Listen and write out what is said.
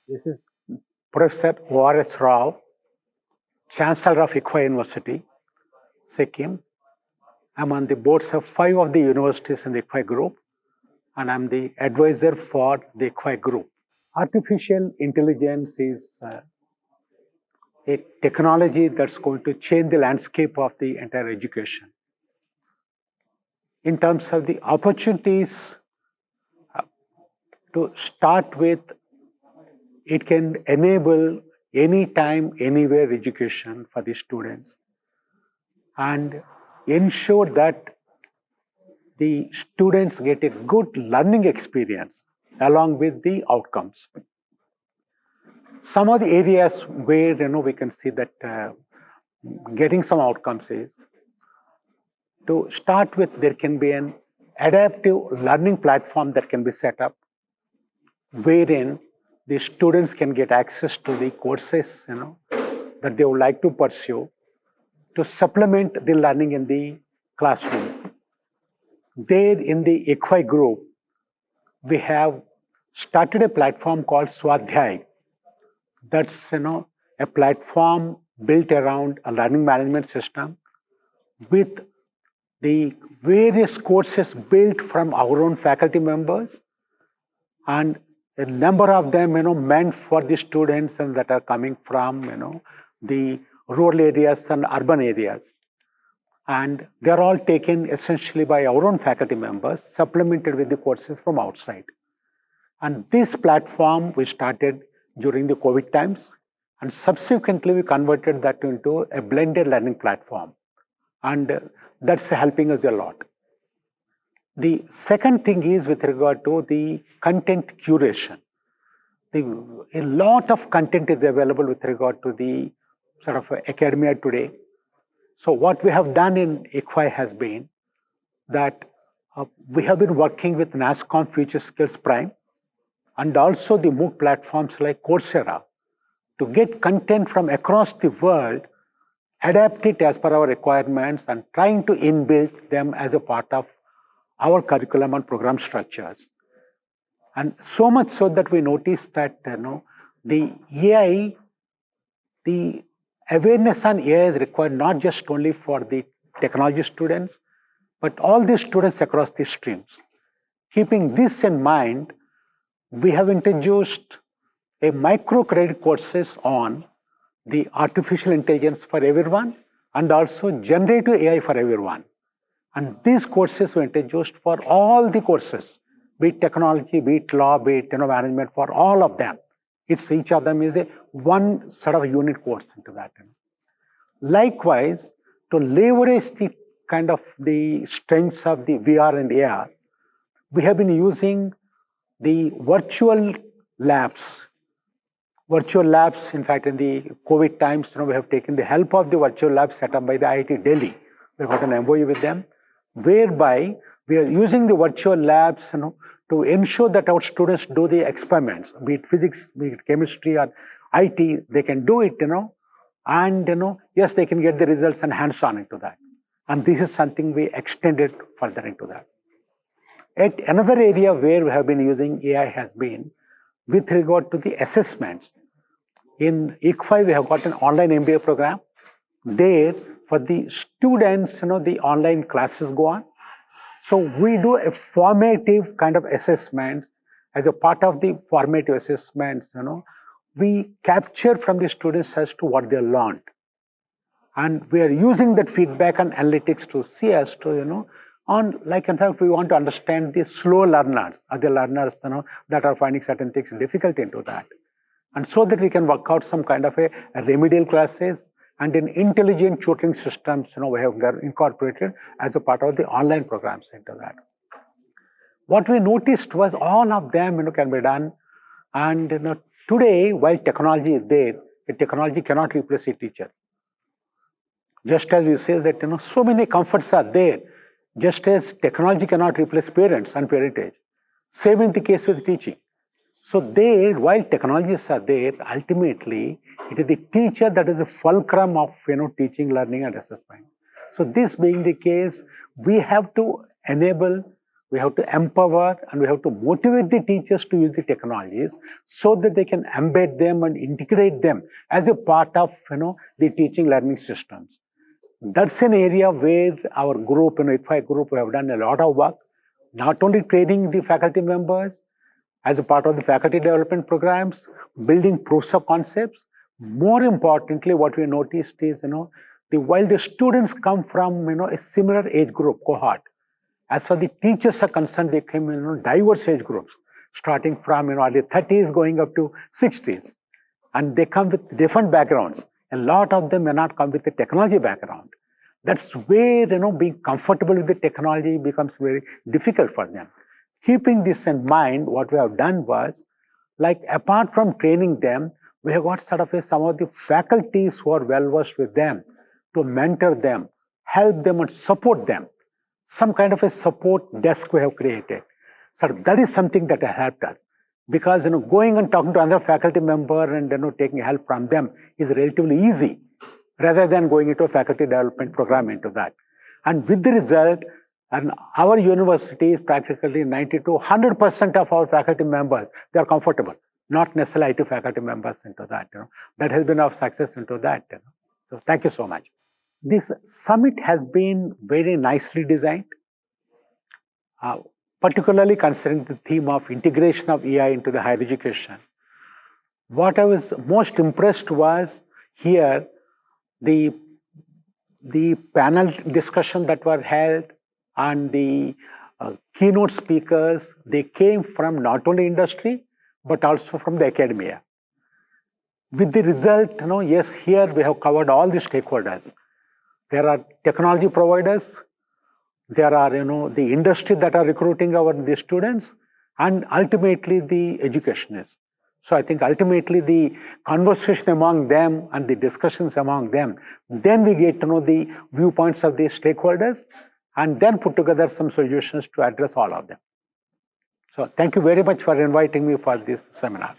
This is Professor O.R.S. Chancellor of ICFAI University, Sikkim. I'm on the boards of 5 of the universities in the ICFAI group, and I'm the advisor for the ICFAI group. Artificial intelligence is a technology that's going to change the landscape of the entire education. In terms of the opportunities, to start with, it can enable anytime, anywhere education for the students and ensure that the students get a good learning experience along with the outcomes. Some of the areas where we can see that getting some outcomes is, to start with, there can be an adaptive learning platform that can be set up, wherein the students can get access to the courses that they would like to pursue to supplement the learning in the classroom. There in the ICFAI group, we have started a platform called Swadhyay. That's a platform built around a learning management system with the various courses built from our own faculty members, and a number of them meant for the students and that are coming from the rural areas and urban areas. And they're all taken essentially by our own faculty members, supplemented with the courses from outside. And this platform we started during the COVID times, and subsequently we converted that into a blended learning platform. And that's helping us a lot. The second thing is with regard to the content curation. A lot of content is available with regard to the sort of academia today. So what we have done in ICFAI has been that we have been working with NASSCOM Future Skills Prime and also the MOOC platforms like Coursera to get content from across the world, adapt it as per our requirements, and trying to inbuild them as a part of our curriculum and program structures. And so much so that we noticed that the AI, the awareness on AI is required not just only for the technology students, but all the students across the streams. Keeping this in mind, we have introduced a microcredit courses on the artificial intelligence for everyone and also generative AI for everyone. And these courses were introduced for all the courses, be it technology, be it law, be it management, for all of them. Each of them is a one sort of unit course into that. Likewise, to leverage the kind of the strengths of the VR and AR, we have been using the virtual labs. Virtual labs, in fact, in the COVID times, we have taken the help of the virtual labs set up by the IIT Delhi. We've got an MOU with them, whereby we are using the virtual labs to ensure that our students do the experiments, be it physics, be it chemistry or IT, they can do it, and yes, they can get the results and hands-on into that. And this is something we extended further into that. At another area where we have been using AI has been with regard to the assessments. In ICFAI, we have got an online MBA program. There, for the students, the online classes go on. So we do a formative kind of assessments. As a part of the formative assessments, we capture from the students as to what they learned. And we are using that feedback and analytics to see as to, in fact, we want to understand the slow learners, or the learners, that are finding certain things difficult into that. And so that we can work out some kind of a remedial classes and in intelligent tutoring systems, we have incorporated as a part of the online programs into that. What we noticed was all of them, can be done. And today, while technology is there, the technology cannot replace a teacher. Just as we say that, so many comforts are there, just as technology cannot replace parents and parentage. Same in the case with teaching. So there, while technologies are there, ultimately, it is the teacher that is the fulcrum of teaching, learning, and assessment. So this being the case, we have to enable We have to empower and we have to motivate the teachers to use the technologies so that they can embed them and integrate them as a part of the teaching learning systems. That's an area where our group, ICFAI group, we have done a lot of work, not only training the faculty members as a part of the faculty development programs, building proofs of concepts. More importantly, what we noticed is, while the students come from, a similar age group cohort, as far as the teachers are concerned, they came in diverse age groups, starting from early 30s going up to 60s. And they come with different backgrounds. A lot of them may not come with a technology background. That's where being comfortable with the technology becomes very difficult for them. Keeping this in mind, what we have done was, like apart from training them, we have got sort of some of the faculties who are well versed with them to mentor them, help them and support them. Some kind of a support desk we have created. So that is something that has helped us. Because going and talking to another faculty member and taking help from them is relatively easy, rather than going into a faculty development program into that. And with the result, and our university is practically 90 to 100% of our faculty members, they are comfortable, not necessarily IT faculty members into that. That has been our success into that. So thank you so much. This summit has been very nicely designed, particularly considering the theme of integration of AI into the higher education. What I was most impressed was here the panel discussion that were held and the keynote speakers. They came from not only industry but also from the academia. With the result, yes, here we have covered all the stakeholders. There are technology providers, there are the industry that are recruiting the students, and ultimately the educationists. So I think ultimately the conversation among them and the discussions among them, then we get to know the viewpoints of the stakeholders and then put together some solutions to address all of them. So thank you very much for inviting me for this seminar.